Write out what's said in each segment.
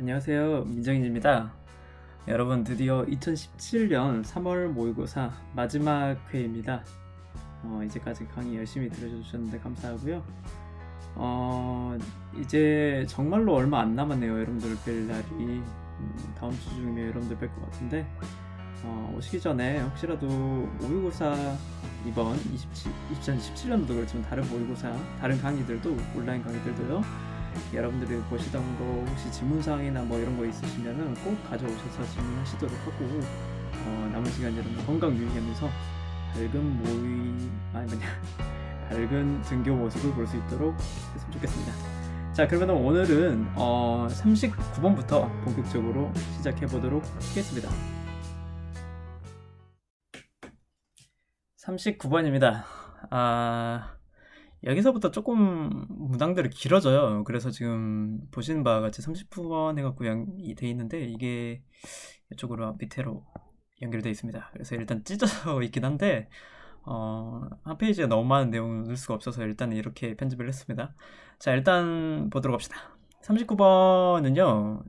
안녕하세요, 민정인입니다. 여러분, 드디어 2017년 3월 모의고사 마지막 회입니다. 이제까지 강의 열심히 들어주셨는데 감사하고요. 이제 정말로 얼마 안 남았네요. 여러분들 뵐 날이 다음 주 중이면 여러분들 뵐 것 같은데 오시기 전에 혹시라도 모의고사 이번 2017년도 그렇지만 다른 모의고사, 다른 강의들도, 온라인 강의들도요, 여러분들이 보시던 거 혹시 질문사항이나 뭐 이런 거 있으시면은 꼭 가져오셔서 질문하시도록 하고, 남은 시간 여러분 건강 유의하면서 밝은 등교 모습을 볼 수 있도록 했으면 좋겠습니다. 자, 그러면 오늘은 39번부터 본격적으로 시작해 보도록 하겠습니다. 39번입니다. 여기서부터 조금 문항들이 길어져요. 그래서 지금 보시는 바와 같이 30번 해갖고 돼 있는데 이게 이쪽으로 밑으로 연결되어 있습니다. 그래서 일단 찢어져 있긴 한데 한 페이지가 너무 많은 내용을 넣을 수가 없어서 일단 이렇게 편집을 했습니다. 자, 일단 보도록 합시다. 39번은요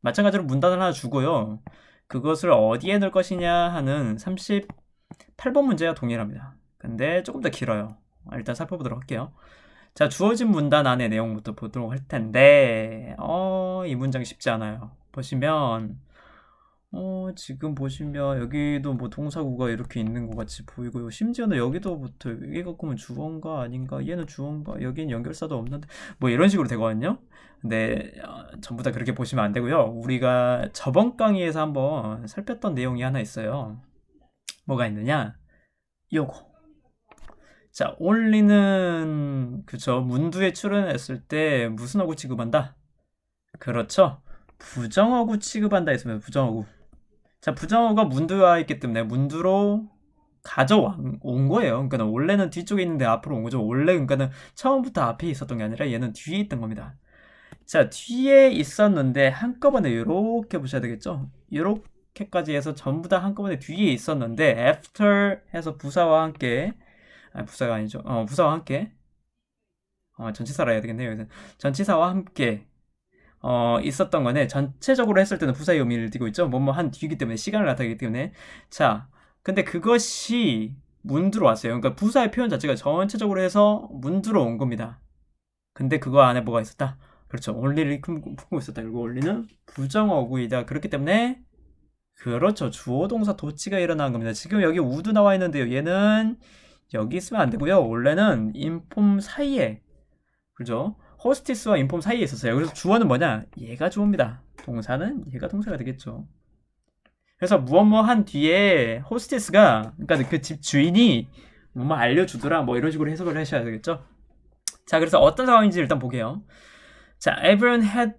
마찬가지로 문단을 하나 주고요, 그것을 어디에 넣을 것이냐 하는 38번 문제와 동일합니다. 근데 조금 더 길어요. 일단 살펴보도록 할게요. 자, 주어진 문단 안의 내용부터 보도록 할 텐데 이 문장이 쉽지 않아요. 보시면 지금 보시면 여기도 뭐 동사구가 이렇게 있는 것 같이 보이고요. 심지어는 여기도부터 이게 갖고 면 주어인가 아닌가, 얘는 주어인가, 여기는 연결사도 없는데 뭐 이런 식으로 되거든요. 근데 전부 다 그렇게 보시면 안 되고요. 우리가 저번 강의에서 한번 살폈던 내용이 하나 있어요. 뭐가 있느냐, 요거. 자, only는 그쵸, 문두에 출연했을 때 무슨 어구 취급한다? 그렇죠, 부정어구 취급한다 했으면 부정어구. 자, 부정어가 문두에 와 있기 때문에 문두로 가져온 거예요. 그러니까 원래는 뒤쪽에 있는데 앞으로 온 거죠. 원래 그러니까는 처음부터 앞에 있었던 게 아니라 얘는 뒤에 있던 겁니다. 자, 뒤에 있었는데 한꺼번에 이렇게 보셔야 되겠죠. 이렇게까지 해서 전부 다 한꺼번에 뒤에 있었는데 after 해서 부사와 함께, 부사가 아니죠. 부사와 함께, 전치사라 해야 되겠네요. 여기서 전치사와 함께 있었던 거네. 전체적으로 했을 때는 부사의 의미를 띠고 있죠. 뭐뭐 한 뒤이기 때문에, 시간을 나타내기 때문에. 자, 근데 그것이 문두로 왔어요. 그러니까 부사의 표현 자체가 전체적으로 해서 문두로 온 겁니다. 근데 그거 안에 뭐가 있었다? 그렇죠, only를 품고 있었다. 그리고 only는 부정어구이다. 그렇기 때문에 그렇죠, 주어 동사 도치가 일어난 겁니다. 지금 여기 would 나와 있는데요, 얘는 여기 있으면 안 되고요. 원래는 인폼 사이에, 그죠? 호스티스와 인폼 사이에 있었어요. 그래서 주어는 뭐냐? 얘가 주어입니다. 동사는 얘가 동사가 되겠죠. 그래서 무엇뭐 한 뒤에 호스티스가, 그러니까 그 집 주인이 뭐뭐 알려주더라, 뭐 이런 식으로 해석을 하셔야 되겠죠. 자, 그래서 어떤 상황인지 일단 보게요. 자, everyone had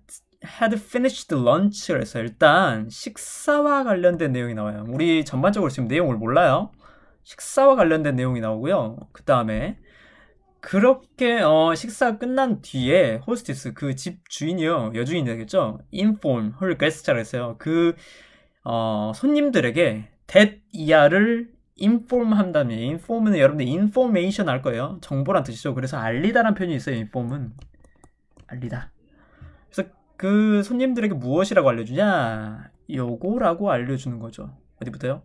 finished lunch. 그래서 일단 식사와 관련된 내용이 나와요. 우리 전반적으로 지금 내용을 몰라요. 식사와 관련된 내용이 나오고요. 그 다음에 그렇게 식사가 끝난 뒤에 호스티스, 그 집 주인이요, 여주인이 되겠죠, inform her guests라고 했어요. 그 손님들에게 that 이하를 inform 한다면, inform은 여러분들 information 할 거예요. 정보란 뜻이죠. 그래서 알리다란 표현이 있어요. inform은 알리다. 그래서 그 손님들에게 무엇이라고 알려주냐, 요거라고 알려주는 거죠. 어디부터요?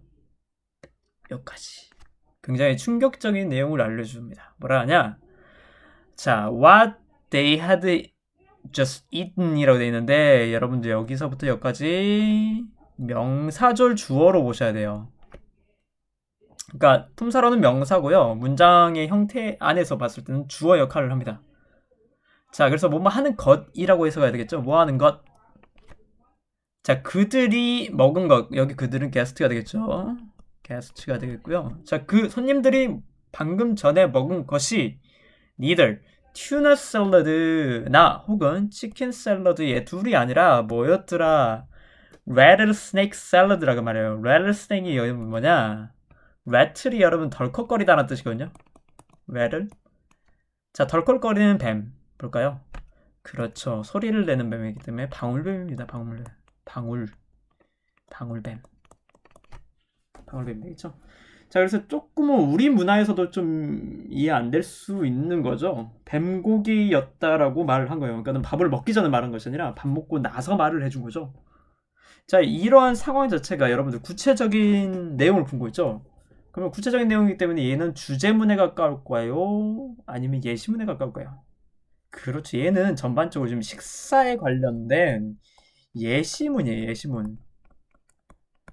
여기까지. 굉장히 충격적인 내용을 알려줍니다. 뭐라 하냐, 자, what they had just eaten 이라고 되어 있는데, 여러분들 여기서부터 여기까지 명사절 주어로 보셔야 돼요. 그러니까 품사로는 명사고요, 문장의 형태 안에서 봤을 때는 주어 역할을 합니다. 자, 그래서 뭐뭐 하는 것이라고 해석해야 되겠죠. 뭐 하는 것. 자, 그들이 먹은 것, 여기 그들은 게스트가 되겠죠. 게스트가 되겠고요. 자, 그 손님들이 방금 전에 먹은 것이 neither 튜나 샐러드나 혹은 치킨 샐러드의 둘이 아니라 뭐였더라? rattlesnake 샐러드라고 말해요. rattlesnake이 여러분 뭐냐? rattle이 여러분 덜컥거리다라는 뜻이거든요. rattle. 자, 덜컥거리는 뱀 볼까요? 그렇죠, 소리를 내는 뱀이기 때문에 방울뱀입니다. 방울뱀 되겠죠. 자, 그래서 조금은 우리 문화에서도 좀 이해 안 될 수 있는 거죠. 뱀고기였다라고 말을 한 거예요. 그러니까 밥을 먹기 전에 말한 것이 아니라 밥 먹고 나서 말을 해준 거죠. 자, 이러한 상황 자체가 여러분들 구체적인 내용을 품고 있죠. 그러면 구체적인 내용이기 때문에 얘는 주제문에 가까울까요? 아니면 예시문에 가까울까요? 그렇죠. 얘는 전반적으로 좀 식사에 관련된 예시문이에요, 예시문.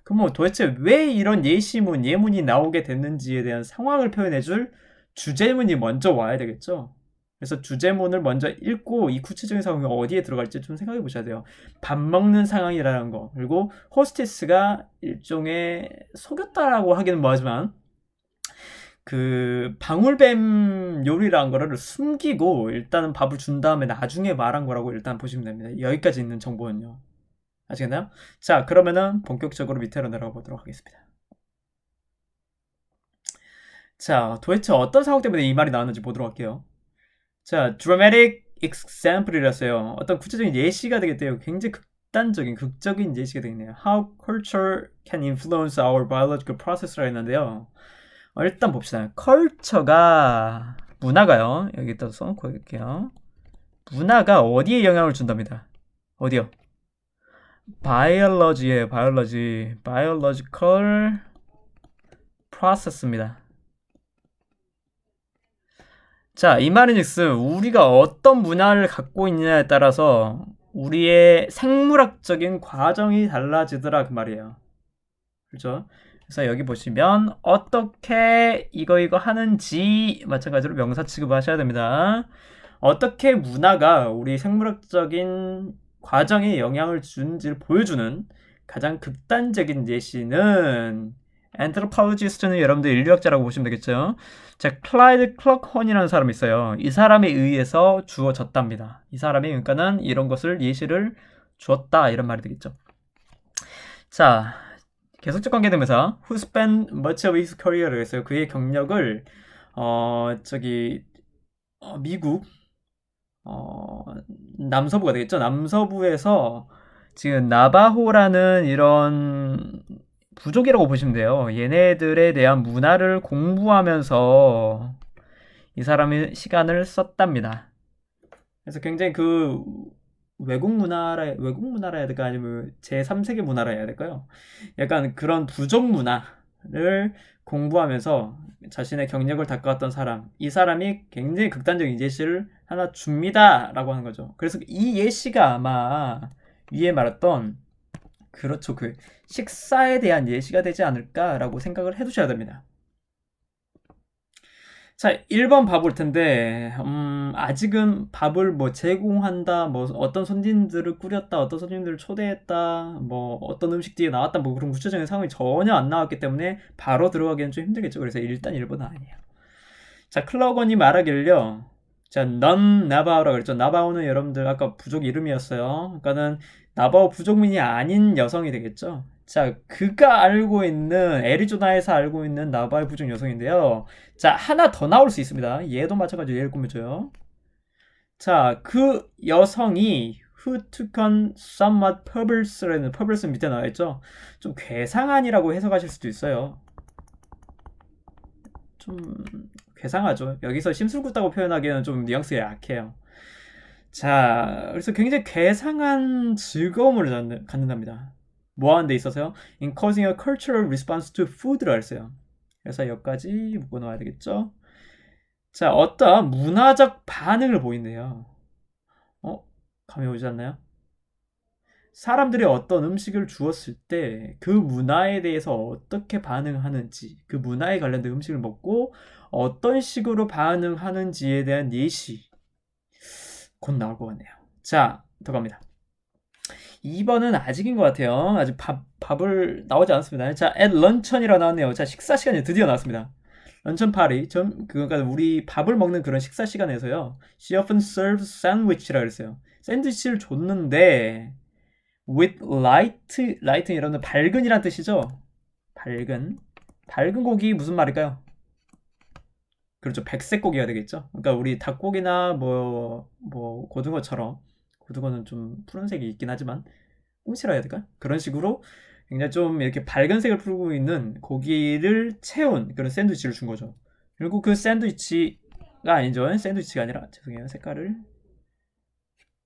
그럼 뭐 도대체 왜 이런 예시문, 예문이 나오게 됐는지에 대한 상황을 표현해줄 주제문이 먼저 와야 되겠죠. 그래서 주제문을 먼저 읽고 이 구체적인 상황이 어디에 들어갈지 좀 생각해 보셔야 돼요. 밥 먹는 상황이라는 거. 그리고 호스티스가 일종의 속였다라고 하기는 뭐하지만 그 방울뱀 요리라는 거를 숨기고 일단은 밥을 준 다음에 나중에 말한 거라고 일단 보시면 됩니다. 여기까지 있는 정보는요. 아시겠나요? 자, 그러면은 본격적으로 밑으로 내려가 보도록 하겠습니다. 자, 도대체 어떤 상황 때문에 이 말이 나왔는지 보도록 할게요. 자, dramatic example이라서요. 어떤 구체적인 예시가 되겠대요. 굉장히 극단적인, 극적인 예시가 되겠네요. How culture can influence our biological process라 했는데요. 일단 봅시다. culture가 문화가요. 여기다 써놓고 할게요. 문화가 어디에 영향을 준답니다. 어디요? 바이올로지예요. 바이올로지. 바이올로지컬 프로세스입니다. 자, 이 말은즉슨 우리가 어떤 문화를 갖고 있느냐에 따라서 우리의 생물학적인 과정이 달라지더라 그 말이에요. 그렇죠? 그래서 여기 보시면 어떻게 이거 하는지 마찬가지로 명사 취급하셔야 됩니다. 어떻게 문화가 우리 생물학적인 과정에 영향을 주는지를 보여주는 가장 극단적인 예시는 anthropologist는 여러분들 인류학자라고 보시면 되겠죠. 자, 클라이드 클럭혼이라는 사람이 있어요. 이 사람에 의해서 주어졌답니다. 이 사람이 그러니까는 이런 것을 예시를 주었다 이런 말이 되겠죠. 자, 계속적 관계대명사 who spent much of his career를 했어요. 그의 경력을 미국 남서부가 되겠죠. 남서부에서 지금 나바호라는 이런 부족이라고 보시면 돼요. 얘네들에 대한 문화를 공부하면서 이 사람이 시간을 썼답니다. 그래서 굉장히 그 외국 문화라 해야 될까 아니면 제3세계 문화라 해야 될까요? 약간 그런 부족 문화를 공부하면서 자신의 경력을 닦아왔던 사람, 이 사람이 굉장히 극단적인 예시를 하나 줍니다라고 하는 거죠. 그래서 이 예시가 아마 위에 말했던 그렇죠. 그 식사에 대한 예시가 되지 않을까라고 생각을 해두셔야 됩니다. 자, 1번 봐볼 텐데, 아직은 밥을 뭐 제공한다, 뭐 어떤 손님들을 꾸렸다, 어떤 손님들을 초대했다, 뭐 어떤 음식들이 나왔다, 뭐 그런 구체적인 상황이 전혀 안 나왔기 때문에 바로 들어가기는 좀 힘들겠죠. 그래서 일단 1번은 아니에요. 자, 클라우건이 말하길요. 자, 넌 나바오라고 그랬죠. 나바오는 여러분들 아까 부족 이름이었어요. 그러니까는 나바오 부족민이 아닌 여성이 되겠죠. 자, 그가 알고 있는 애리조나에서 알고 있는 나바오 부족 여성인데요. 자, 하나 더 나올 수 있습니다. 얘도 마찬가지로 얘를 꾸며줘요. 자, 그 여성이 who took on somewhat perverse라는 perverse 밑에 나와있죠. 좀 괴상한이라고 해석하실 수도 있어요. 좀 괴상하죠. 여기서 심술궂다고 표현하기에는 좀 뉘앙스가 약해요. 자, 그래서 굉장히 괴상한 즐거움을 갖는답니다. 뭐 하는 데 있어서요? In causing a cultural response to food라 했어요. 그래서 여기까지 묶어놓아야 되겠죠? 자, 어떤 문화적 반응을 보인대요. 감이 오지 않나요? 사람들이 어떤 음식을 주었을 때 그 문화에 대해서 어떻게 반응하는지, 그 문화에 관련된 음식을 먹고 어떤 식으로 반응하는지에 대한 예시 곧 나올 것 같네요. 자, 더 갑니다. 2번은 아직인 것 같아요. 아직 밥을 나오지 않았습니다. 자, at luncheon이라고 나왔네요. 자, 식사 시간이 드디어 나왔습니다. 런천 파리, 그러니까 우리 밥을 먹는 그런 식사 시간에서요. She often serves sandwich라 그랬어요. 샌드위치를 줬는데 with light는 여러분들 밝은이란 뜻이죠. 밝은 고기 무슨 말일까요? 그렇죠. 백색 고기가 되겠죠. 그러니까 우리 닭고기나 고등어처럼 고등어는 좀 푸른색이 있긴 하지만 꽁치라 해야 될까? 그런 식으로 굉장히 좀 이렇게 밝은 색을 풀고 있는 고기를 채운 그런 샌드위치를 준 거죠. 그리고 그 샌드위치가 아니죠. 샌드위치가 아니라 죄송해요. 색깔을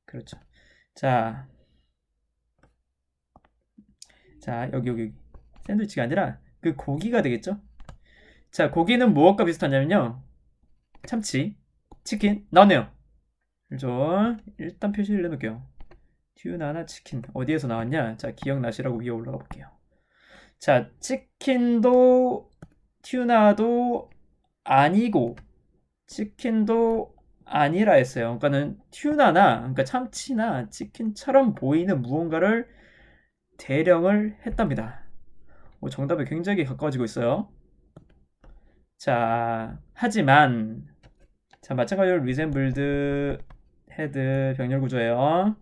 그렇죠. 자, 자 여기 샌드위치가 아니라 그 고기가 되겠죠. 자, 고기는 무엇과 비슷하냐면요. 참치, 치킨 나왔네요. 그렇죠. 일단 표시를 해놓을게요. 튜나나 치킨 어디에서 나왔냐? 자, 기억나시라고 위에 올라가 볼게요. 자, 치킨도 튜나도 아니고 치킨도 아니라 했어요. 그러니까는 튜나나 그러니까 참치나 치킨처럼 보이는 무언가를 대령을 했답니다. 정답에 굉장히 가까워지고 있어요. 자, 하지만 자, 마찬가지로 리셈블드 헤드 병렬 구조예요.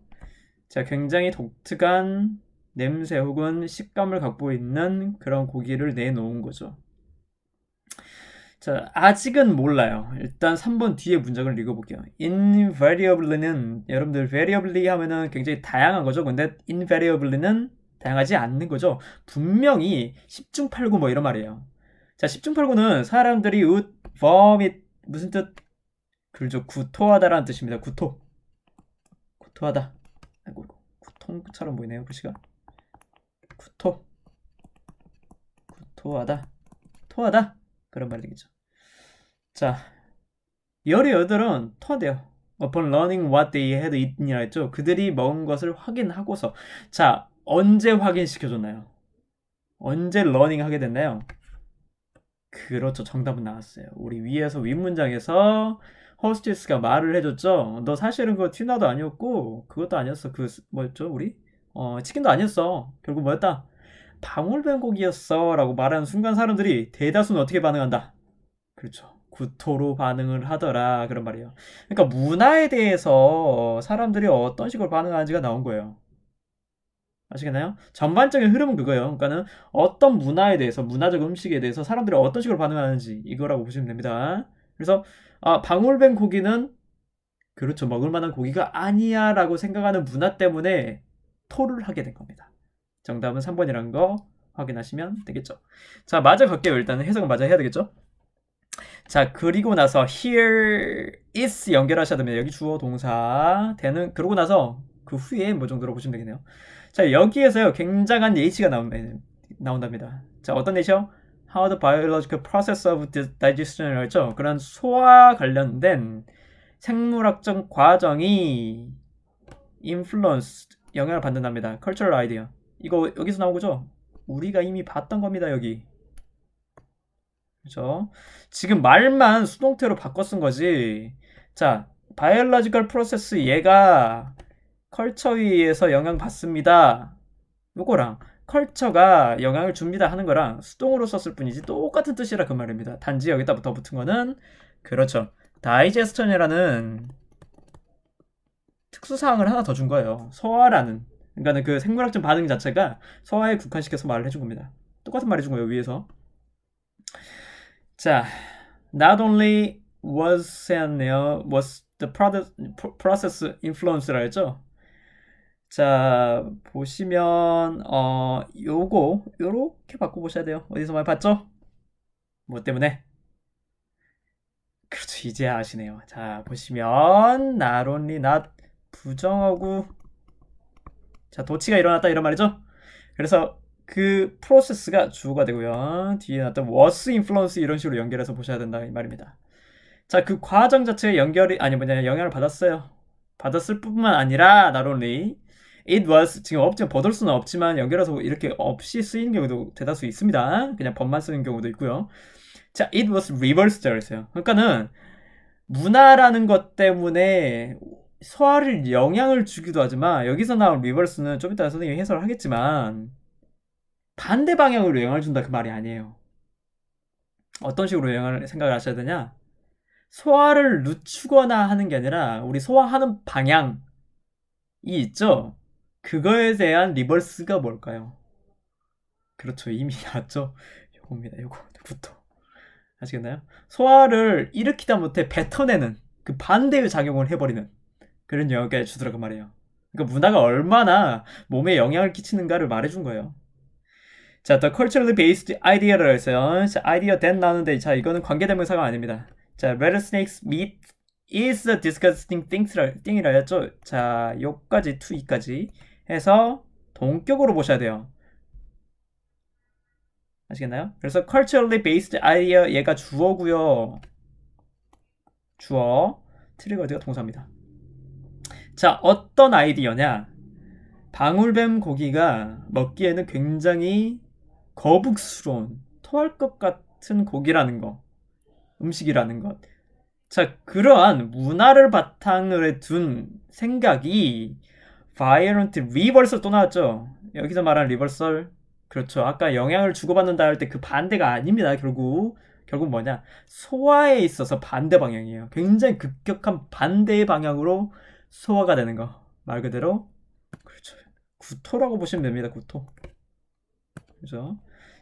자, 굉장히 독특한 냄새 혹은 식감을 갖고 있는 그런 고기를 내놓은 거죠. 자, 아직은 몰라요. 일단 3번 뒤에 문장을 읽어볼게요. invariably는 여러분들 variably 하면은 굉장히 다양한 거죠. 근데 invariably는 다양하지 않는 거죠. 분명히 10중 8구 뭐 이런 말이에요. 자, 10중 8구는 사람들이 vomit 무슨 뜻? 그렇죠. 구토하다라는 뜻입니다. 구토하다. 아이고, 구통처럼 보이네요. 글씨가. 구토하다. 토하다. 그런 말이 되겠죠. 자, 열의 여덟은 토한대요. Upon learning what they had eaten이라 했죠. 그들이 먹은 것을 확인하고서. 자, 언제 확인시켜줬나요? 언제 러닝 하게 됐나요? 그렇죠. 정답은 나왔어요. 우리 위에서 윗문장에서 호스티스가 말을 해줬죠. 너 사실은 그거 튜나도 아니었고 그것도 아니었어. 그 뭐였죠? 우리? 치킨도 아니었어. 결국 뭐였다? 방울뱀고기였어 라고 말하는 순간 사람들이 대다수는 어떻게 반응한다? 그렇죠. 구토로 반응을 하더라 그런 말이에요. 그러니까 문화에 대해서 사람들이 어떤 식으로 반응하는지가 나온 거예요. 아시겠나요? 전반적인 흐름은 그거예요. 그러니까는 어떤 문화에 대해서, 문화적 음식에 대해서 사람들이 어떤 식으로 반응하는지 이거라고 보시면 됩니다. 그래서 방울뱀 고기는 그렇죠. 먹을 만한 고기가 아니야 라고 생각하는 문화 때문에 토를 하게 된 겁니다. 정답은 3번이라는 거 확인하시면 되겠죠. 자, 맞아 갈게요. 일단은 해석은 맞아 해야 되겠죠. 자, 그리고 나서 here is 연결하셔야 됩니다. 여기 주어 동사 되는 그러고 나서 그 후에 뭐 정도로 보시면 되겠네요. 자, 여기에서요 굉장한 예시가 나온답니다. 자, 어떤 예시요? How the biological process of digestion을 했죠. 그런 소화 관련된 생물학적 과정이 influence 영향을 받는답니다. cultural idea 이거 여기서 나온 거죠? 우리가 이미 봤던 겁니다. 여기 그렇죠? 지금 말만 수동태로 바꿔 쓴 거지. 자, biological process 얘가 컬처에 의해서 영향 받습니다. 요거랑 컬처가 영향을 줍니다 하는 거랑 수동으로 썼을 뿐이지 똑같은 뜻이라 그 말입니다. 단지 여기다부터 붙은 거는 그렇죠. 다이제스천이라는 특수사항을 하나 더 준 거예요. 소화라는. 그러니까 그 생물학적 반응 자체가 소화에 국한시켜서 말을 해준 겁니다. 똑같은 말 해준 거예요, 위에서. 자, not only was the process influence라 했죠. 자, 보시면 요렇게 바꿔보셔야 돼요. 어디서 많이 봤죠? 뭐 때문에? 그렇죠. 이제 아시네요. 자, 보시면 not only not 부정어구 자, 도치가 일어났다 이런 말이죠. 그래서 그 프로세스가 주어가 되고요. 뒤에 나왔던 was influence 이런 식으로 연결해서 보셔야 된다 이 말입니다. 자, 그 과정 자체에 연결이 아니 뭐냐 영향을 받았어요. 받았을 뿐만 아니라 not only it was 지금 없지만 버들 수는 없지만 연결해서 이렇게 없이 쓰이는 경우도 대다수 있습니다. 그냥 법만 쓰는 경우도 있고요. 자, it was reversed라고 했어요. 그러니까는 문화라는 것 때문에 소화를 영향을 주기도 하지만 여기서 나온 reverse는 좀 이따 선생님이 해설을 하겠지만 반대 방향으로 영향을 준다 그 말이 아니에요. 어떤 식으로 영향을 생각을 하셔야 되냐? 소화를 늦추거나 하는 게 아니라 우리 소화하는 방향이 있죠? 그거에 대한 리버스가 뭘까요? 그렇죠. 이미 나왔죠? 요겁니다. 요거부터. 아시겠나요? 소화를 일으키다 못해 뱉어내는 그 반대의 작용을 해버리는 그런 영역에 주더라고 말이에요. 그러니까 문화가 얼마나 몸에 영향을 끼치는가를 말해준 거예요. 자, the culturally based idea를 했어요. 자, idea then 나오는데, 자, 이거는 관계대명사가 아닙니다. 자, rattlesnakes meat is a disgusting thing이라 했죠. 자, 요까지, to 이까지 해서 동격으로 보셔야 돼요. 아시겠나요? 그래서 culturally based idea 얘가 주어고요. 주어, 트리거드가 동사입니다. 자, 어떤 아이디어냐? 방울뱀 고기가 먹기에는 굉장히 거북스러운, 토할 것 같은 고기라는 거, 음식이라는 것. 자, 그러한 문화를 바탕으로 둔 생각이 violent reversal 또 나왔죠. 여기서 말한 리버설, 그렇죠. 아까 영향을 주고받는다 할 때 그 반대가 아닙니다. 결국 뭐냐? 소화에 있어서 반대 방향이에요. 굉장히 급격한 반대의 방향으로 소화가 되는 거. 말 그대로 그렇죠. 구토라고 보시면 됩니다. 구토. 그죠?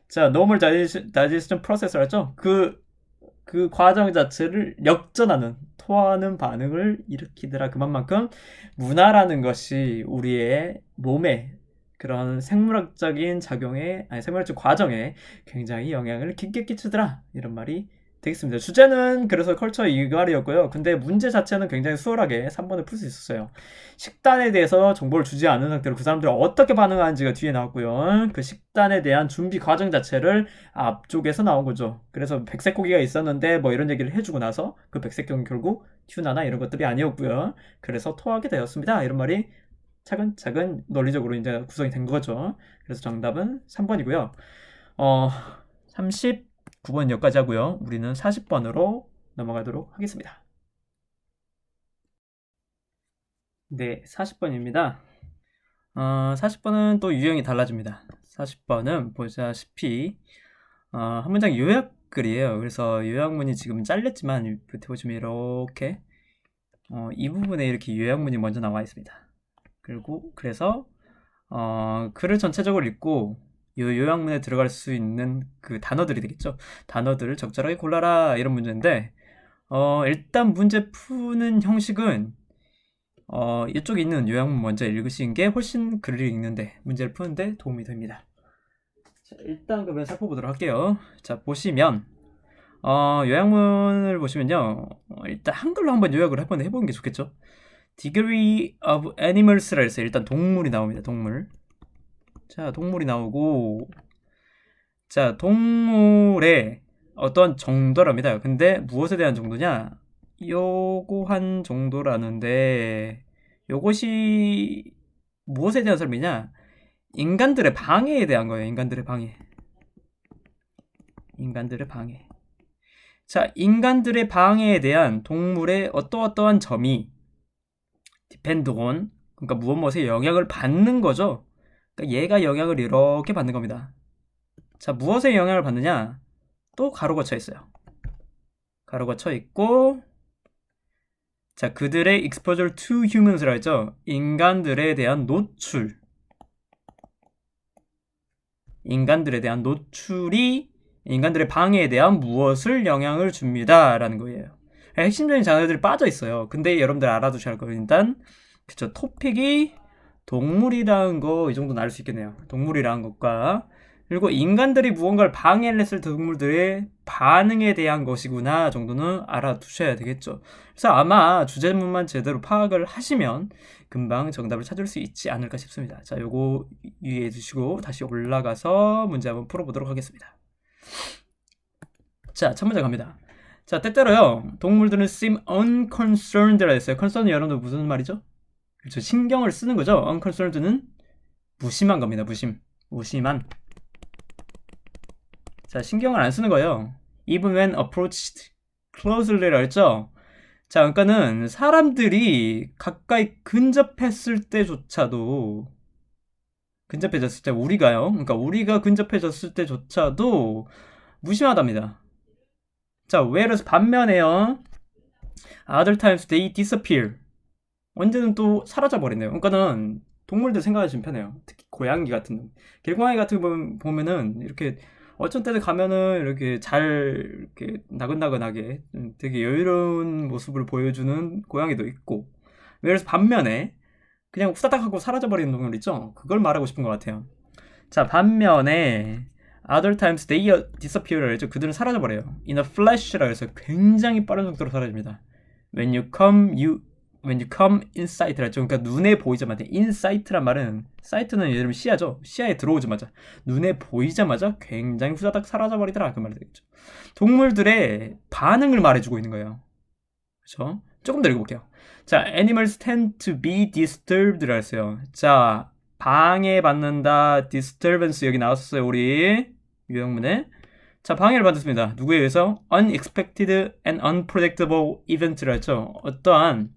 자, normal digestion process를 했죠. 그 과정 자체를 역전하는 토하는 반응을 일으키더라. 그만큼 문화라는 것이 우리의 몸에 그런 생물학적인 작용에 아니 생물학적 과정에 굉장히 영향을 깊게 끼치더라. 이런 말이 되겠습니다. 주제는 그래서 컬처 이갈이었고요. 근데 문제 자체는 굉장히 수월하게 3번을 풀 수 있었어요. 식단에 대해서 정보를 주지 않은 상태로 그 사람들이 어떻게 반응하는지가 뒤에 나왔고요. 그 식단에 대한 준비 과정 자체를 앞쪽에서 나온 거죠. 그래서 백색 고기가 있었는데 뭐 이런 얘기를 해주고 나서 그 백색 고기는 결국 튜나나 이런 것들이 아니었고요. 그래서 토하게 되었습니다. 이런 말이 차근차근 논리적으로 이제 구성이 된 거죠. 그래서 정답은 3번이고요. 39번 여기까지 하고요. 우리는 40번으로 넘어가도록 하겠습니다. 네, 40번입니다. 40번은 또 유형이 달라집니다. 40번은 보시다시피 한 문장 요약글이에요. 그래서 요약문이 지금 잘렸지만 밑에 보시면 이렇게 이 부분에 이렇게 요약문이 먼저 나와 있습니다. 그래서 글을 전체적으로 읽고 이 요약문에 들어갈 수 있는 그 단어들이 되겠죠. 단어들을 적절하게 골라라 이런 문제인데 일단 문제 푸는 형식은 이쪽에 있는 요약문 먼저 읽으시는 게 훨씬 글을 읽는데 문제를 푸는데 도움이 됩니다. 자, 일단 그러면 살펴보도록 할게요. 자, 보시면 요약문을 보시면요. 일단 한글로 한번 요약을 한번 해보는 게 좋겠죠. Degree of animals라 해서 일단 동물이 나옵니다. 동물. 자, 동물이 나오고 자, 동물의 어떤 정도랍니다. 근데 무엇에 대한 정도냐? 요거 한 정도라는데 요것이 무엇에 대한 설명이냐? 인간들의 방해에 대한 거예요. 인간들의 방해. 인간들의 방해. 자, 인간들의 방해에 대한 동물의 어떠어떠한 점이 depend on, 그러니까 무엇에 영향을 받는 거죠. 그러니까 얘가 영향을 이렇게 받는 겁니다. 자, 무엇에 영향을 받느냐? 또 가로가 쳐 있어요. 가로가 쳐 있고 자, 그들의 exposure to humans라 했죠. 인간들에 대한 노출. 인간들에 대한 노출이 인간들의 방해에 대한 무엇을 영향을 줍니다. 라는 거예요. 핵심적인 단어들이 빠져 있어요. 근데 여러분들 알아두셔야 할 거예요. 일단 그쵸, 토픽이 동물이라는 거 이 정도는 알 수 있겠네요. 동물이라는 것과 그리고 인간들이 무언가를 방해를 했을 동물들의 반응에 대한 것이구나 정도는 알아두셔야 되겠죠. 그래서 아마 주제문만 제대로 파악을 하시면 금방 정답을 찾을 수 있지 않을까 싶습니다. 자, 요거 유의해 두시고 다시 올라가서 문제 한번 풀어보도록 하겠습니다. 자, 첫 문제 갑니다. 자, 때때로요 동물들은 seem unconcerned라 했어요. concern은 여러분들 무슨 말이죠? 그렇죠, 신경을 쓰는 거죠. unconcerned는 무심한 겁니다. 무심한. 자, 신경을 안 쓰는 거예요. Even when approached closelly라 했죠. 자, 그러니까는 사람들이 가까이 근접했을 때조차도 근접해졌을 때 우리가요. 그러니까 우리가 근접해졌을 때조차도 무심하답니다. 자, whereas 반면에요. Other times they disappear. 언제는 또 사라져 버린대요. 그러니까는 동물들 생각하시면 편해요. 특히 고양이 같은 길고양이 같은 거 보면은 이렇게 어쩐 때는 가면은 이렇게 잘 이렇게 나긋나긋하게 되게 여유로운 모습을 보여주는 고양이도 있고 그래서 반면에 그냥 후다닥 하고 사라져 버리는 동물 있죠. 그걸 말하고 싶은 것 같아요. 자, 반면에 other times they disappear. 그들은 사라져버려요. in a flash라고 해서 굉장히 빠른 속도로 사라집니다. when you come in sight라죠. 그러니까 눈에 보이자마자 in sight란 말은 sight는 예를 들면 시야죠. 시야에 들어오자마자 눈에 보이자마자 굉장히 후다닥 사라져버리더라 그 말이 되겠죠. 동물들의 반응을 말해주고 있는 거예요. 그렇죠? 조금 더 읽어볼게요. 자, animals tend to be disturbed라 했어요. 자, 방해받는다, disturbance 여기 나왔었어요. 우리 유형문에. 자, 방해를 받았습니다. 누구에 의해서? unexpected and unpredictable event라 했죠. 어떠한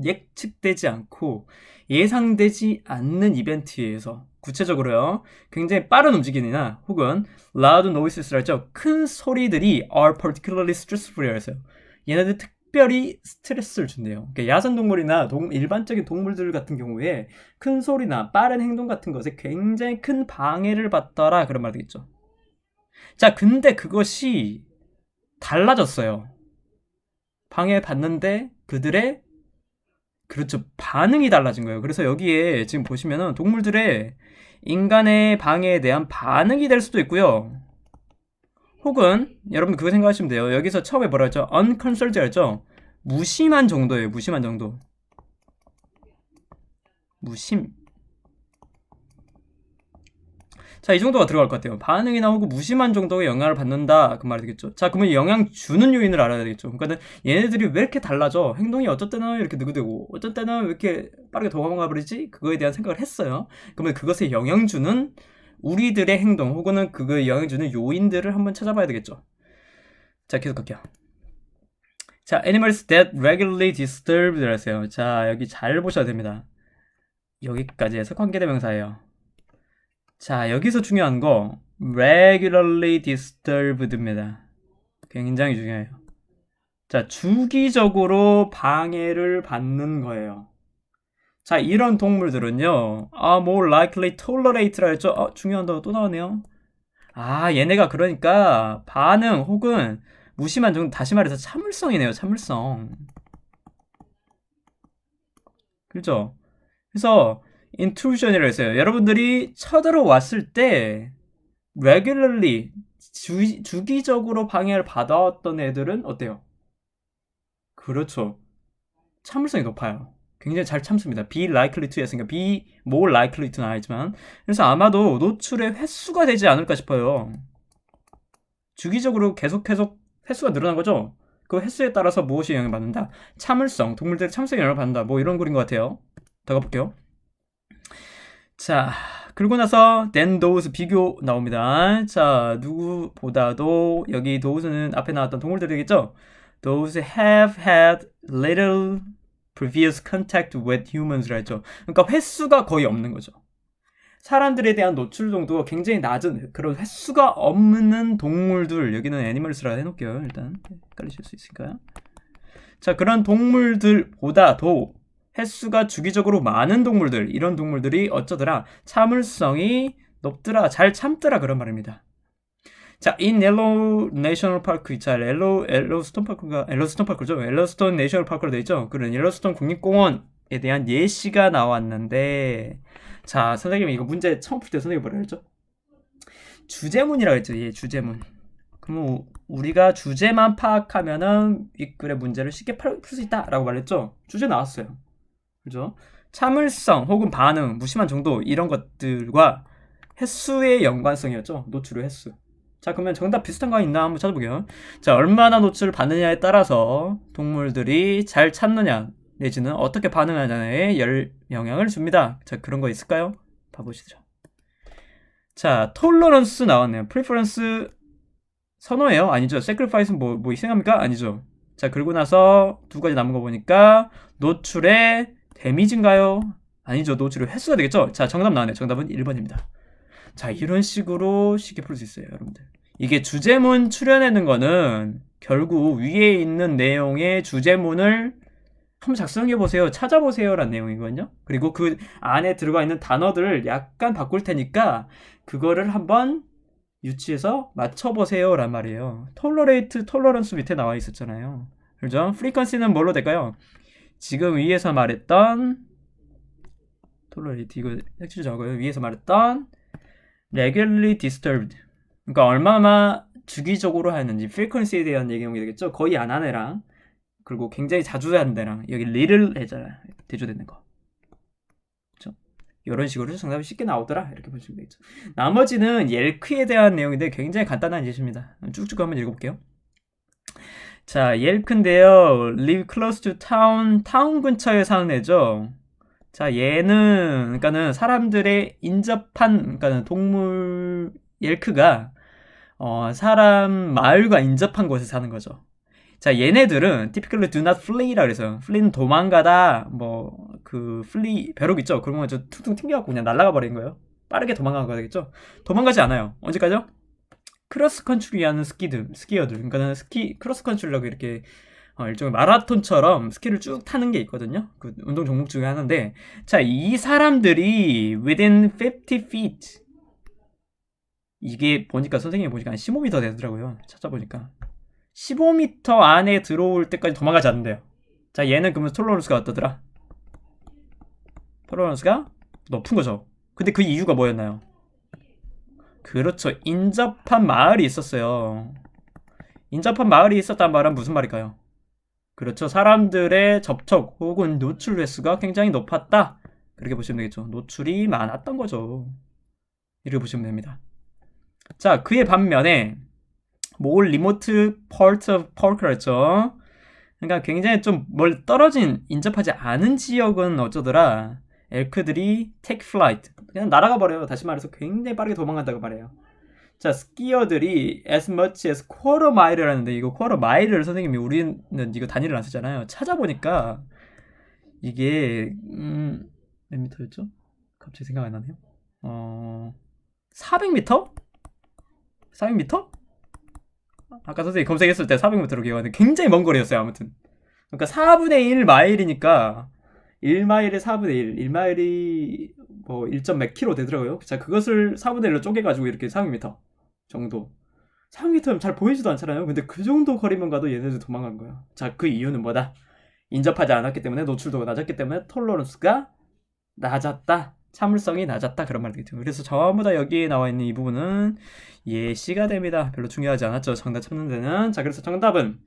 예측되지 않고 예상되지 않는 이벤트에 의해서 구체적으로요. 굉장히 빠른 움직임이나 혹은 loud noises라 했죠. 큰 소리들이 are particularly stressful이라고 했어요. 얘네들 특별히 스트레스를 준대요. 그러니까 야생동물이나 일반적인 동물들 같은 경우에 큰 소리나 빠른 행동 같은 것에 굉장히 큰 방해를 받더라 그런 말 되겠죠. 자, 근데 그것이 달라졌어요. 방해받는데 그들의 그렇죠. 반응이 달라진 거예요. 그래서 여기에 지금 보시면은 동물들의 인간의 방해에 대한 반응이 될 수도 있고요. 혹은 여러분 그거 생각하시면 돼요. 여기서 처음에 뭐라 했죠? unconcerned 했죠? 무심한 정도예요. 무심한 정도. 무심. 자, 이 정도가 들어갈 것 같아요. 반응이 나오고 무심한 정도의 영향을 받는다 그 말이 되겠죠. 자, 그러면 영향 주는 요인을 알아야 되겠죠. 그러니까 얘네들이 왜 이렇게 달라져? 행동이 어떤 때는 이렇게 느그되고 어떤 때는 왜 이렇게 빠르게 도망가 버리지? 그거에 대한 생각을 했어요. 그러면 그것에 영향 주는 우리들의 행동 혹은 그거에 영향 주는 요인들을 한번 찾아봐야 되겠죠. 자, 계속 갈게요. 자, animals that regularly disturbed 했어요. 자, 여기 잘 보셔야 됩니다. 여기까지 해서 관계대명사예요. 자, 여기서 중요한 거 regularly disturbed입니다. 굉장히 중요해요. 자, 주기적으로 방해를 받는 거예요. 자, 이런 동물들은요. more likely tolerate라 했죠. 중요한 단어 또 나오네요. 얘네가 그러니까 반응 혹은 무심한 정도, 다시 말해서 참을성이네요. 참을성. 그렇죠? 그래서 intrusion이라고 했어요. 여러분들이 쳐들어왔을 때 regularly 주기적으로 방해를 받아왔던 애들은 어때요? 그렇죠. 참을성이 높아요. 굉장히 잘 참습니다. be likely to 했으니까 be more likely to는 아니지만 그래서 아마도 노출의 횟수가 되지 않을까 싶어요. 주기적으로 계속 횟수가 늘어난 거죠. 그 횟수에 따라서 무엇이 영향을 받는다? 참을성, 동물들의 참을성에 영향을 받는다. 뭐 이런 글인 것 같아요. 더 가볼게요. 자, 그리고 나서 then those 비교 나옵니다. 자, 누구보다도 여기 those는 앞에 나왔던 동물들이겠죠? Those have had little previous contact with humans라 했죠. 그러니까 횟수가 거의 없는 거죠. 사람들에 대한 노출 정도가 굉장히 낮은 그런 횟수가 없는 동물들, 여기는 애니멀스라 해놓을게요. 일단 헷갈리실 수 있으니까요. 자, 그런 동물들보다도 횟수가 주기적으로 많은 동물들, 이런 동물들이 어쩌더라? 참을성이 높더라, 잘 참더라 그런 말입니다. 자, in 옐로우 내셔널 파크, 자, 옐로스톤 파크죠? 옐로스톤 내셔널 파크로 되어 있죠? 그런 옐로스톤 국립공원에 대한 예시가 나왔는데, 자, 선생님 이거 문제 처음 풀 때 선생님이 뭐라 그랬죠? 주제문이라고 했죠. 예, 주제문. 그럼 우리가 주제만 파악하면은 이 글의 문제를 쉽게 풀 수 있다라고 말했죠. 주제 나왔어요. 그죠? 참을성 혹은 반응, 무심한 정도 이런 것들과 횟수의 연관성이었죠. 노출의 횟수. 자, 그러면 정답 비슷한 거 있나 한번 찾아보게요. 자, 얼마나 노출을 받느냐에 따라서 동물들이 잘 참느냐 내지는 어떻게 반응하느냐에 영향을 줍니다. 자, 그런 거 있을까요? 봐보시죠. 자, 톨러런스 나왔네요. 프리퍼런스 선호예요? 아니죠. sacrifice는 뭐 희생합니까? 아니죠. 자, 그리고 나서 두 가지 남은 거 보니까 노출의 데미지인가요? 아니죠. 노출의 횟수가 되겠죠. 자, 정답 나왔네요. 정답은 1번입니다. 자, 이런 식으로 쉽게 풀 수 있어요, 여러분들. 이게 주제문 추려내는 거는 결국 위에 있는 내용의 주제문을 한번 작성해 보세요. 찾아보세요. 라는 내용이거든요. 그리고 그 안에 들어가 있는 단어들을 약간 바꿀 테니까 그거를 한번 유치해서 맞춰보세요. 란 말이에요. tolerate, tolerance 밑에 나와 있었잖아요. 그죠? frequency는 뭘로 될까요? 지금 위에서 말했던 tolerate, 이거 텍스트 적어요. 위에서 말했던 regularly disturbed. 그러니까 얼마나 주기적으로 하는지 frequency에 대한 내용이 되겠죠. 거의 안 하는 애랑 그리고 굉장히 자주 하는 애랑 여기 little 해잖아. 대조되는 거. 그렇죠? 이런 식으로 정답이 쉽게 나오더라. 이렇게 보시면 되겠죠. 나머지는 옐크에 대한 내용인데 굉장히 간단한 예시입니다. 쭉쭉 한번 읽어볼게요. 자, 옐크인데요. live close to town. 타운 근처에 사는 애죠. 자, 얘는 그러니까는 사람들의 인접한 그러니까는 동물 옐크가 사람 마을과 인접한 곳에 사는 거죠. 자, 얘네들은 typically do not flee라 그래서 flee는 도망가다 뭐 그 flee 벼룩 있죠. 그런 거 저 툭툭 튕겨갖고 그냥 날아가 버린 거예요. 빠르게 도망가가 되겠죠. 도망가지 않아요. 언제까지요? 크로스 컨트리 하는 스키어들 그러니까 크로스 컨트리라고 이렇게 일종의 마라톤처럼 스키를 쭉 타는 게 있거든요. 그 운동 종목 중에 하나인데 자, 이 사람들이 within 50 feet 이게 보니까 선생님이 보니까 한 15m 되더라고요. 찾아보니까 15m 안에 들어올 때까지 도망가지 않는데요. 자, 얘는 그러면 톨러런스가 어떠더라? 톨러런스가 높은 거죠. 근데 그 이유가 뭐였나요? 그렇죠. 인접한 마을이 있었어요. 인접한 마을이 있었단 말은 무슨 말일까요? 그렇죠. 사람들의 접촉 혹은 노출 횟수가 굉장히 높았다. 그렇게 보시면 되겠죠. 노출이 많았던 거죠. 이렇게 보시면 됩니다. 자, 그의 반면에 more remote part of Park였죠. 그러니까 굉장히 좀 멀 떨어진 인접하지 않은 지역은 어쩌더라. 엘크들이 take flight 그냥 날아가 버려요. 다시 말해서 굉장히 빠르게 도망간다고 말해요. 자, 스키어들이 as much as quarter mile을 하는데 이거 quarter mile을 선생님이 우리는 이거 단위를 안 쓰잖아요. 찾아보니까 이게 몇 미터였죠? 갑자기 생각 안 나네요. 400m? 400m? 아까 선생님이 검색했을 때 400m로 기억하는데 굉장히 먼 거리였어요. 아무튼 그러니까 4분의 1 마일이니까 1마일에 4분의 1 1마일이 뭐 1점 몇 킬로 되더라고요. 자, 그것을 4분의 1로 쪼개가지고 이렇게 400m 정도 400m면 잘 보이지도 않잖아요. 근데 그 정도 거리만 가도 얘네들 도망간 거예요. 자, 그 이유는 뭐다? 인접하지 않았기 때문에 노출도가 낮았기 때문에 톨러런스가 낮았다. 참을성이 낮았다. 그런 말 되겠죠. 그래서 전부 다 여기에 나와 있는 이 부분은 예시가 됩니다. 별로 중요하지 않았죠. 정답 찾는 데는. 자, 그래서 정답은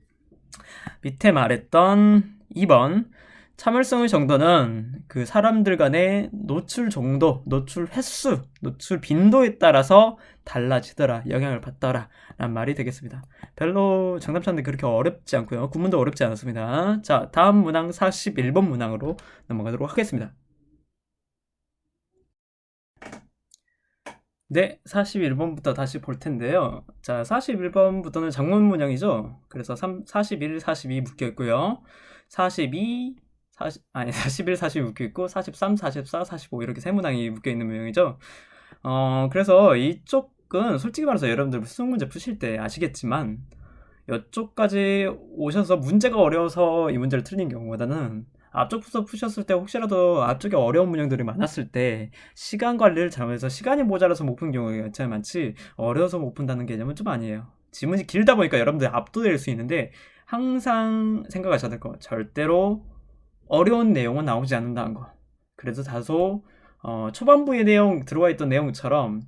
밑에 말했던 2번 참을성의 정도는 그 사람들 간의 노출 정도, 노출 횟수, 노출 빈도에 따라서 달라지더라, 영향을 받더라 라는 말이 되겠습니다. 별로 정답 찾는 데 그렇게 어렵지 않고요. 구문도 어렵지 않았습니다. 자, 다음 문항 41번 문항으로 넘어가도록 하겠습니다. 네, 41번부터 다시 볼 텐데요. 자, 41번부터는 장문 문항이죠. 그래서 41, 42 묶여 있고요. 42, 41, 42 묶여 있고 43, 44, 45 이렇게 세 문항이 묶여 있는 문항이죠. 그래서 이쪽은 솔직히 말해서 여러분들 수능 문제 푸실 때 아시겠지만 이쪽까지 오셔서 문제가 어려워서 이 문제를 틀린 경우보다는 앞쪽부터 푸셨을 때 혹시라도 앞쪽에 어려운 문항들이 많았을 때 시간 관리를 잘못해서 시간이 모자라서 못 푼 경우가 굉장히 많지 어려워서 못 푼다는 개념은 좀 아니에요. 지문이 길다 보니까 여러분들 압도될 수 있는데 항상 생각하셔야 될 거 절대로 어려운 내용은 나오지 않는다는 거. 그래서 다소 초반부의 내용 들어와 있던 내용처럼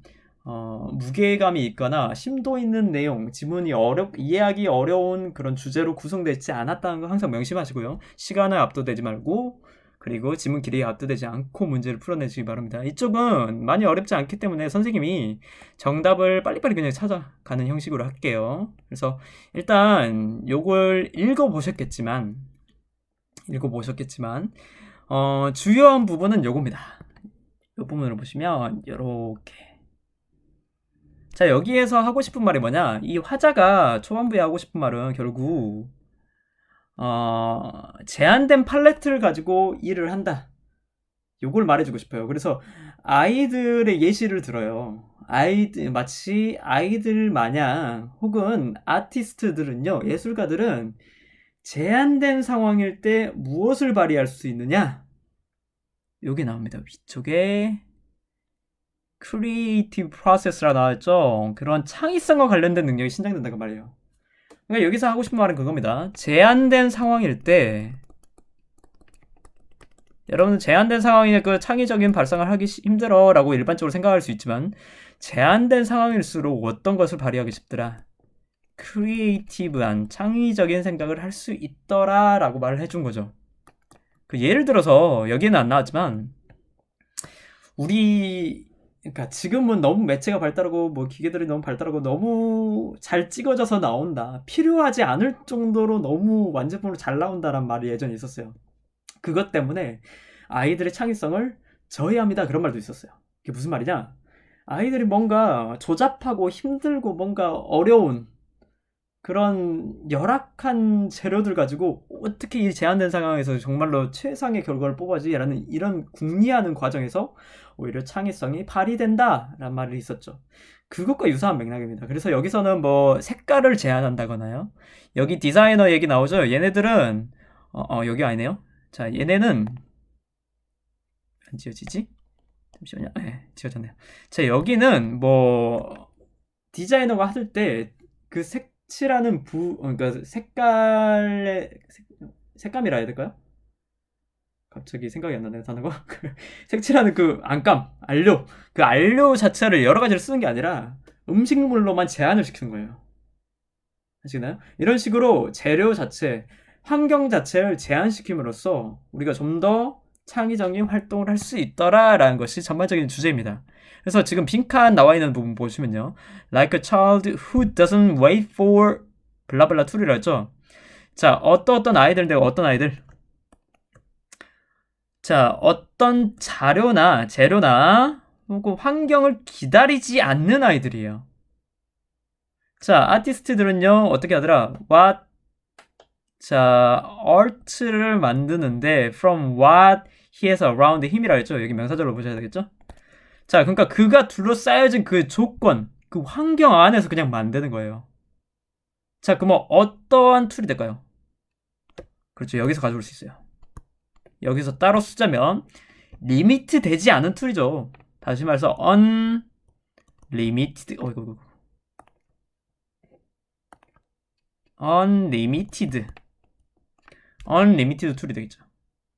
무게감이 있거나 심도 있는 내용, 지문이 이해하기 어려운 그런 주제로 구성되지 않았다는 거 항상 명심하시고요. 시간을 압도되지 말고 그리고 지문 길이에 압도되지 않고 문제를 풀어내시기 바랍니다. 이쪽은 많이 어렵지 않기 때문에 선생님이 정답을 빨리빨리 그냥 찾아가는 형식으로 할게요. 그래서 일단 요걸 읽어보셨겠지만 주요한 부분은 요겁니다. 이 부분을 보시면 요렇게 자, 여기에서 하고 싶은 말이 뭐냐? 이 화자가 초반부에 하고 싶은 말은 결국 제한된 팔레트를 가지고 일을 한다. 요걸 말해주고 싶어요. 그래서 아이들의 예시를 들어요. 마치 아이들 마냥 혹은 아티스트들은요, 예술가들은 제한된 상황일 때 무엇을 발휘할 수 있느냐? 요게 나옵니다. 위쪽에 크리에이티브 프로세스라 나왔죠. 그런 창의성과 관련된 능력이 신장된다고 말이에요. 그러니까 여기서 하고 싶은 말은 그겁니다. 제한된 상황일 때 여러분은 제한된 상황에 그 창의적인 발상을 하기 힘들어 라고 일반적으로 생각할 수 있지만 제한된 상황일수록 어떤 것을 발휘하기 쉽더라. 크리에이티브한 창의적인 생각을 할 수 있더라 라고 말을 해준 거죠. 그 예를 들어서 여기는 안 나왔지만 그러니까 지금은 너무 매체가 발달하고 뭐 기계들이 너무 발달하고 너무 잘 찍어져서 나온다. 필요하지 않을 정도로 너무 완제품으로 잘 나온다란 말이 예전에 있었어요. 그것 때문에 아이들의 창의성을 저해합니다. 그런 말도 있었어요. 그게 무슨 말이냐? 아이들이 뭔가 조잡하고 힘들고 뭔가 어려운 그런 열악한 재료들 가지고 어떻게 이 제한된 상황에서 정말로 최상의 결과를 뽑아지라는 이런 궁리하는 과정에서 오히려 창의성이 발휘된다라는 말이 있었죠. 그것과 유사한 맥락입니다. 그래서 여기서는 뭐 색깔을 제한한다거나요. 여기 디자이너 얘기 나오죠. 얘네들은 여기 아니네요. 자, 얘네는 안 지워지지? 잠시만요. 네, 지워졌네요. 자, 여기는 뭐 디자이너가 할 때 그 색칠하는 그러니까 색감이라 해야 될까요? 갑자기 생각이 안 나네요, 단어가. 색칠하는 그 안료, 그 안료 자체를 여러 가지를 쓰는 게 아니라 음식물로만 제한을 시키는 거예요. 아시나요? 이런 식으로 재료 자체, 환경 자체를 제한시킴으로써 우리가 좀 더 창의적인 활동을 할 수 있더라라는 것이 전반적인 주제입니다. 그래서 지금 빈칸 나와 있는 부분 보시면요. Like a child who doesn't wait for 블라블라 툴이라 했죠. 자, 어떤 아이들인데 어떤 아이들? 자, 어떤 재료나 혹은 환경을 기다리지 않는 아이들이에요. 자, 아티스트들은요, 어떻게 하더라? 자, art를 만드는데 from what he has around him이라 했죠. 여기 명사절로 보셔야 되겠죠? 자, 그러니까 그가 둘러싸여진 그 조건, 그 환경 안에서 그냥 만드는 거예요. 자, 그럼 어떠한 툴이 될까요? 그렇죠. 여기서 가져올 수 있어요. 여기서 따로 쓰자면 리미트 되지 않은 툴이죠. 다시 말해서 unlimited 툴이 되겠죠.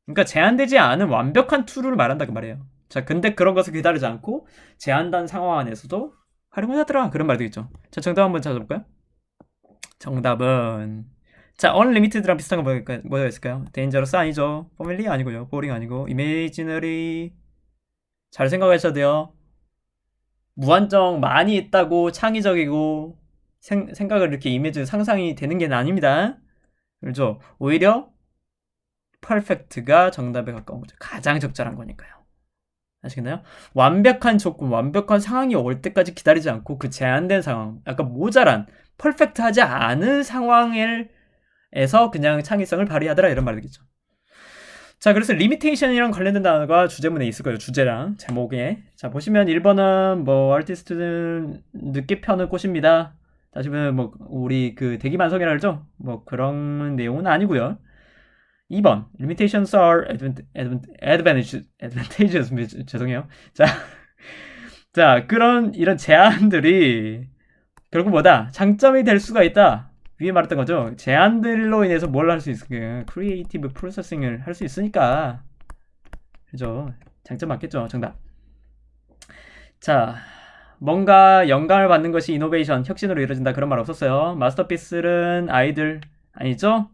그러니까 제한되지 않은 완벽한 툴을 말한다 그 말이에요. 자, 근데 그런 것을 기다리지 않고 제한된 상황 안에서도 활용을 하더라. 그런 말 되겠죠. 자, 정답 한번 찾아볼까요? 정답은 자, unlimited랑 비슷한 거 뭐가 있을까요? dangerous 아니죠. familiar 아니고요. boring 아니고 imaginary 잘 생각하셔야 돼요. 무한정 많이 있다고 창의적이고 생각을 이렇게 이미지 상상이 되는 게 아닙니다. 그렇죠? 오히려 perfect가 정답에 가까운 거죠. 가장 적절한 거니까요. 아시겠나요? 완벽한 조건, 완벽한 상황이 올 때까지 기다리지 않고 그 제한된 상황, 약간 모자란, 퍼펙트하지 않은 상황에서 그냥 창의성을 발휘하더라 이런 말이겠죠. 자, 그래서 limitation이랑 관련된 단어가 주제문에 있을 거예요. 주제랑 제목에. 자, 보시면 1번은 뭐 아티스트는 늦게 펴는 꽃입니다. 다시 보면 뭐 우리 그 대기만성이라 그러죠? 뭐 그런 내용은 아니고요. 2번 limitations are advantageous 죄송해요. 자, 이런 제한들이 결국 뭐다? 장점이 될 수가 있다. 위에 말했던 거죠. 제한들로 인해서 뭘 할 수 있을까? 크리에이티브 프로세싱을 할 수 있으니까. 그죠? 장점 맞겠죠? 정답. 자, 뭔가 영감을 받는 것이 이노베이션, 혁신으로 이루어진다. 그런 말 없었어요. 마스터피스는 아이들 아니죠?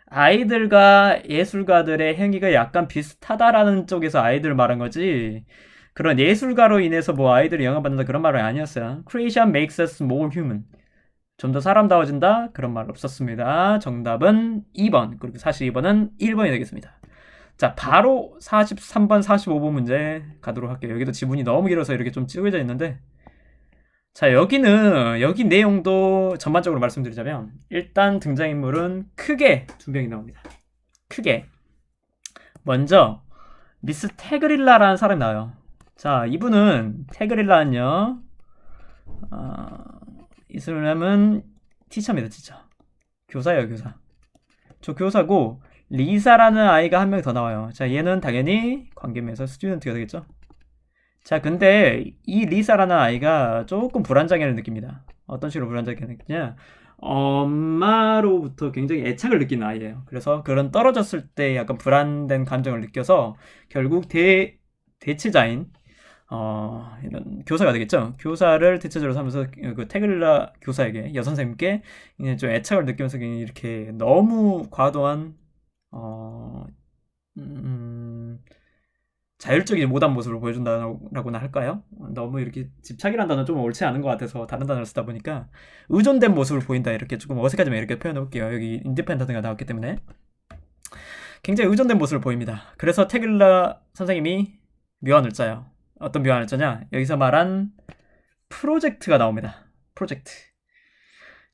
아이들과 예술가들의 행위가 약간 비슷하다라는 쪽에서 아이들 말한 거지. 그런 예술가로 인해서 뭐 아이들이 영감받는다 그런 말은 아니었어요. Creation makes us more human. 좀 더 사람다워진다? 그런 말 없었습니다. 정답은 2번. 그리고 42번은 1번이 되겠습니다. 자, 바로 43번, 45번 문제 가도록 할게요. 여기도 지문이 너무 길어서 이렇게 좀 찌그러져 있는데. 자, 여기 내용도 전반적으로 말씀드리자면, 일단 등장인물은 크게 두 명이 나옵니다. 크게. 먼저, 미스 테그릴라라는 사람이 나와요. 자, 이분은, 테그릴라는요, 이 사람은 티처입니다, 티처. 교사예요, 교사. 저 교사고, 리사라는 아이가 한 명 더 나와요. 자, 얘는 당연히 관계면서 스튜던트가 되겠죠. 자, 근데 이 리사라는 아이가 조금 불안장애를 느낍니다. 어떤 식으로 불안장애를 느끼냐? 엄마로부터 굉장히 애착을 느끼는 아이예요. 그래서 그런 떨어졌을 때 약간 불안된 감정을 느껴서 결국 대체자인 이런 교사가 되겠죠. 교사를 대체자로 삼아서 그 테글라 교사에게 여선생님께 이제 좀 애착을 느끼면서 이렇게 너무 과도한 어, 음, 자율적이지 못한 모습을 보여준다고나 할까요? 너무 이렇게 집착이라는 단어는 좀 옳지 않은 것 같아서 다른 단어를 쓰다 보니까 의존된 모습을 보인다 이렇게 조금 어색하지만 이렇게 표현해 볼게요. 여기 인디펜던트가 나왔기 때문에 굉장히 의존된 모습을 보입니다. 그래서 테글라 선생님이 묘안을 짜요. 어떤 묘안을 짜냐? 여기서 말한 프로젝트가 나옵니다. 프로젝트.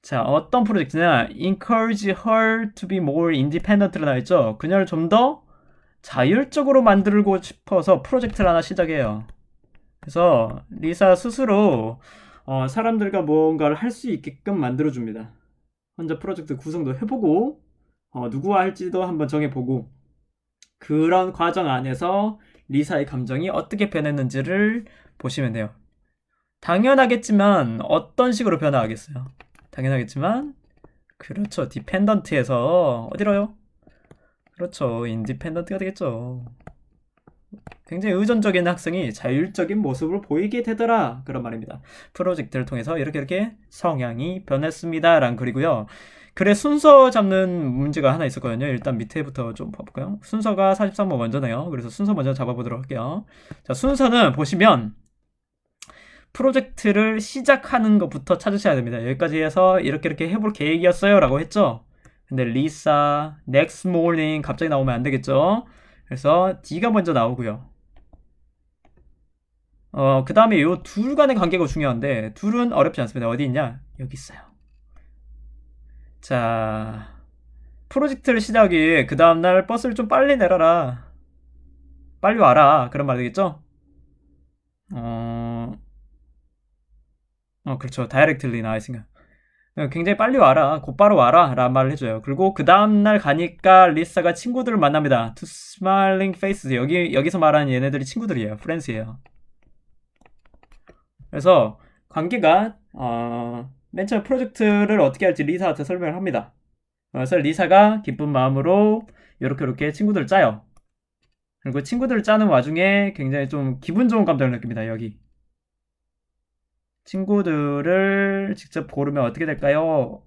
자, 어떤 프로젝트냐? Encourage her to be more independent라 나와있죠? 그녀를 좀 더 자율적으로 만들고 싶어서 프로젝트를 하나 시작해요. 그래서 리사 스스로 사람들과 뭔가를 할 수 있게끔 만들어줍니다. 혼자 프로젝트 구성도 해보고 누구와 할지도 한번 정해보고 그런 과정 안에서 리사의 감정이 어떻게 변했는지를 보시면 돼요. 당연하겠지만 어떤 식으로 변화하겠어요? 당연하겠지만 그렇죠. 디펜던트에서 어디로요? 그렇죠. 인디펜던트가 되겠죠. 굉장히 의존적인 학생이 자율적인 모습을 보이게 되더라. 그런 말입니다. 프로젝트를 통해서 이렇게 성향이 변했습니다. 라는 글이고요. 글에 순서 잡는 문제가 하나 있었거든요. 일단 밑에부터 좀 봐볼까요? 순서가 43번 먼저네요. 그래서 순서 먼저 잡아보도록 할게요. 자, 순서는 보시면 프로젝트를 시작하는 것부터 찾으셔야 됩니다. 여기까지 해서 이렇게 해볼 계획이었어요. 라고 했죠. 근데 리사, next morning 갑자기 나오면 안 되겠죠. 그래서 D가 먼저 나오고요. 그 다음에 이 둘 간의 관계가 중요한데 둘은 어렵지 않습니다. 어디 있냐? 여기 있어요. 자, 프로젝트를 시작하기 위해 그 다음날 버스를 좀 빨리 내려라. 빨리 와라. 그런 말 되겠죠? 그렇죠. 다이렉틀리 나와있으니까. 굉장히 빨리 와라. 곧바로 와라. 라는 말을 해줘요. 그리고 그 다음날 가니까 리사가 친구들을 만납니다. To smiling faces. 여기서 말하는 얘네들이 친구들이에요. 프렌즈예요. 그래서 관계가 맨 처음 프로젝트를 어떻게 할지 리사한테 설명을 합니다. 그래서 리사가 기쁜 마음으로 이렇게 친구들을 짜요. 그리고 친구들을 짜는 와중에 굉장히 좀 기분 좋은 감정을 느낍니다. 여기 친구들을 직접 고르면 어떻게 될까요?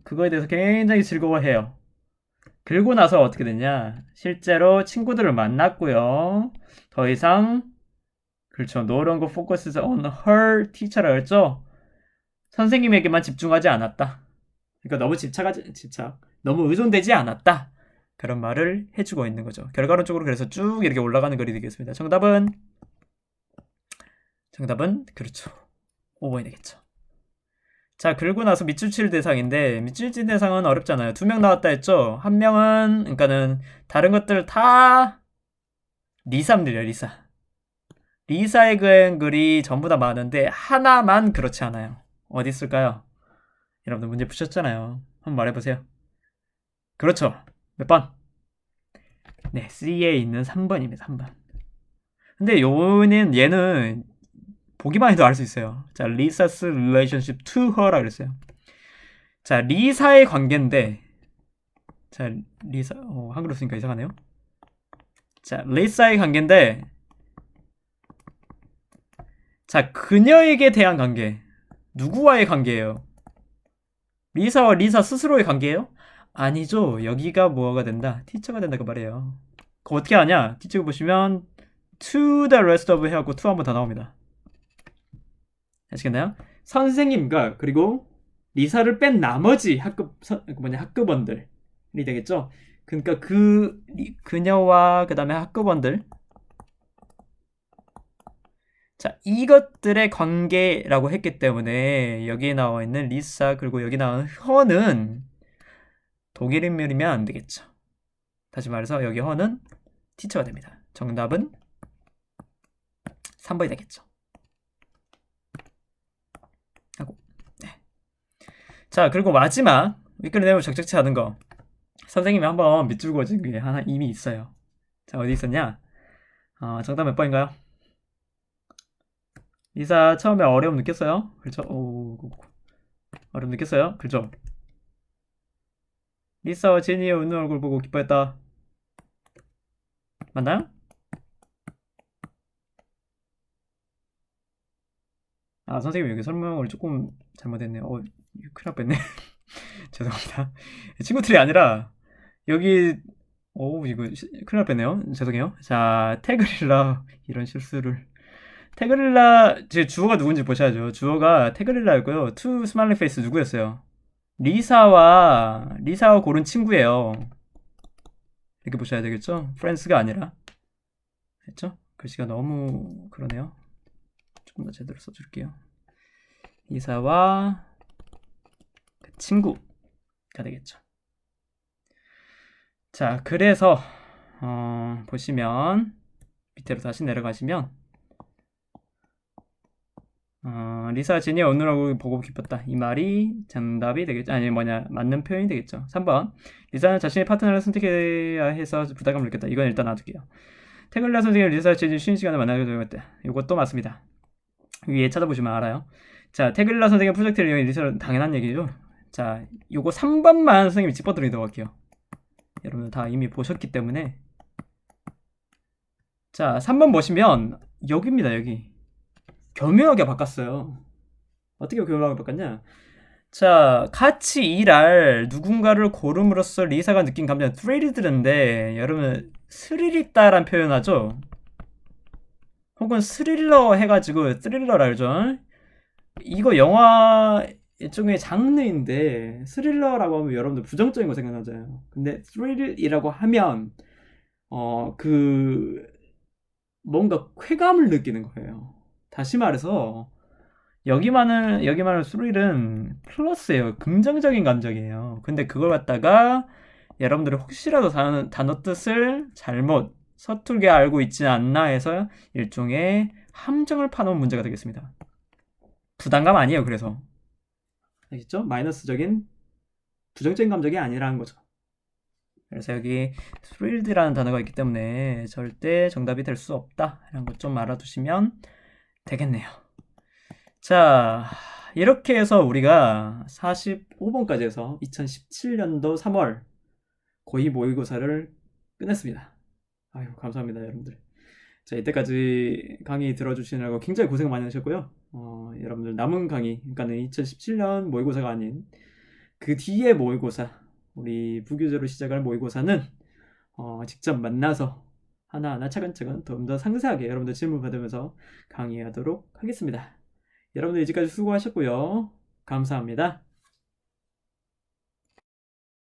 그거에 대해서 굉장히 즐거워해요. 그리고 나서 어떻게 되냐? 실제로 친구들을 만났고요. 더 이상 그렇죠. No longer focuses on her teacher라고 했죠. 선생님에게만 집중하지 않았다. 그러니까 너무 너무 의존되지 않았다. 그런 말을 해주고 있는 거죠. 결과론적으로 그래서 쭉 이렇게 올라가는 글이 되겠습니다. 정답은 그렇죠. 5번이 되겠죠. 자, 그리고 나서 밑줄 칠 대상인데 밑줄 칠 대상은 어렵잖아요. 2명 나왔다 했죠. 한 명은 그러니까는 다른 것들 다 리사입니다. 리사의 글이 전부 다 많은데 하나만 그렇지 않아요. 어디 있을까요? 여러분들 문제 푸셨잖아요. 한번 말해보세요. 그렇죠. 몇 번? 네, C에 있는 3번입니다. 3번. 근데 얘는 보기만 해도 알 수 있어요. 자, Lisa's relationship to her라 그랬어요. 자, 리사의 관계인데 자, 리사 한글로 쓰니까 이상하네요. 자, 리사의 관계인데 자, 그녀에게 대한 관계. 누구와의 관계예요? 리사와 리사 스스로의 관계예요? 아니죠. 여기가 뭐가 된다? 티처가 된다 그 말이에요. 그거 어떻게 하냐? 티처 보시면 to the rest of 해갖고 to 한번 더 나옵니다. 아시겠나요? 선생님과 그리고 리사를 뺀 나머지 학급원들이 되겠죠. 그러니까 그녀와 그 다음에 학급원들 자 이것들의 관계라고 했기 때문에 여기에 나와 있는 리사 그리고 여기 나오는 허는 독일 인물이면 안 되겠죠. 다시 말해서 여기 허는 티처가 됩니다. 정답은 3번이 되겠죠. 하고 네. 자 그리고 마지막 윗글을 내면 적적치 않은 거 선생님이 한번 밑줄 그어준 게 하나 이미 있어요. 자 어디 있었냐? 정답 몇 번인가요? 리사 처음에 어려움 느꼈어요? 그렇죠? 여러분 느꼈어요? 그죠? 리사와 제니의 웃는 얼굴 보고 기뻐했다. 맞나요? 아, 선생님 여기 설명을 조금 잘못했네요. 큰일 날 뻔했네. 죄송합니다. 친구들이 아니라 여기 이거 큰일 날 뻔했네요. 죄송해요. 자, 태그릴라 이런 실수를. 태그릴라 제 주어가 누군지 보셔야죠. 주어가 태그릴라였고요. 투 스마일리 페이스 누구였어요? 리사와 고른 친구예요. 이렇게 보셔야 되겠죠? 프렌스가 아니라. 됐죠? 글씨가 너무 그러네요. 조금 더 제대로 써줄게요. 리사와 그 친구가 되겠죠. 자, 그래서 보시면 밑으로 다시 내려가시면 리사 제니의 오늘하고 보고 기뻤다. 이 말이 정답이 되겠죠. 아니 맞는 표현이 되겠죠. 3번 리사는 자신의 파트너를 선택해야 해서 부담감을 느꼈다. 이건 일단 놔둘게요. 태글라 선생님 리사 제니 쉬는 시간에 만나게 되었다. 이것도 맞습니다. 위에 찾아보시면 알아요. 자, 태글라 선생님 프로젝트를 이용해 리사를 당연한 얘기죠. 자, 요거 3번만 선생님이 짚어드리도록 할게요. 여러분들 다 이미 보셨기 때문에. 자, 3번 보시면 여기입니다. 여기 교묘하게 바꿨어요. 어떻게 교묘하게 바꿨냐? 자, 같이 일할 누군가를 고름으로써 리사가 느낀 감정은 thrilled인데 여러분 스릴 있다란 표현하죠? 혹은 스릴러 해가지고 스릴러라 그러죠? 이거 영화 일종의 장르인데 스릴러라고 하면 여러분들 부정적인 거 생각나잖아요. 근데 스릴이라고 하면 그 뭔가 쾌감을 느끼는 거예요. 다시 말해서 여기만은 스릴은 플러스예요. 긍정적인 감정이에요. 근데 그걸 갖다가 여러분들이 혹시라도 단어 뜻을 잘못 서툴게 알고 있지 않나 해서 일종의 함정을 파놓은 문제가 되겠습니다. 부담감 아니에요. 그래서 알겠죠? 마이너스적인 부정적인 감정이 아니라는 거죠. 그래서 여기 thrillед라는 단어가 있기 때문에 절대 정답이 될 수 없다 이런 것 좀 알아두시면 되겠네요. 자, 이렇게 해서 우리가 45번까지 해서 2017년도 3월 고2 모의고사를 끝냈습니다. 아유, 감사합니다, 여러분들. 자, 이때까지 강의 들어주시느라고 굉장히 고생 많이 하셨고요. 여러분들 남은 강의, 그러니까는 2017년 모의고사가 아닌 그 뒤에 모의고사, 우리 부교재로 시작할 모의고사는 직접 만나서 하나하나 차근차근 좀 더 상세하게 여러분들 질문 받으면서 강의하도록 하겠습니다. 여러분들 이제까지 수고하셨고요. 감사합니다.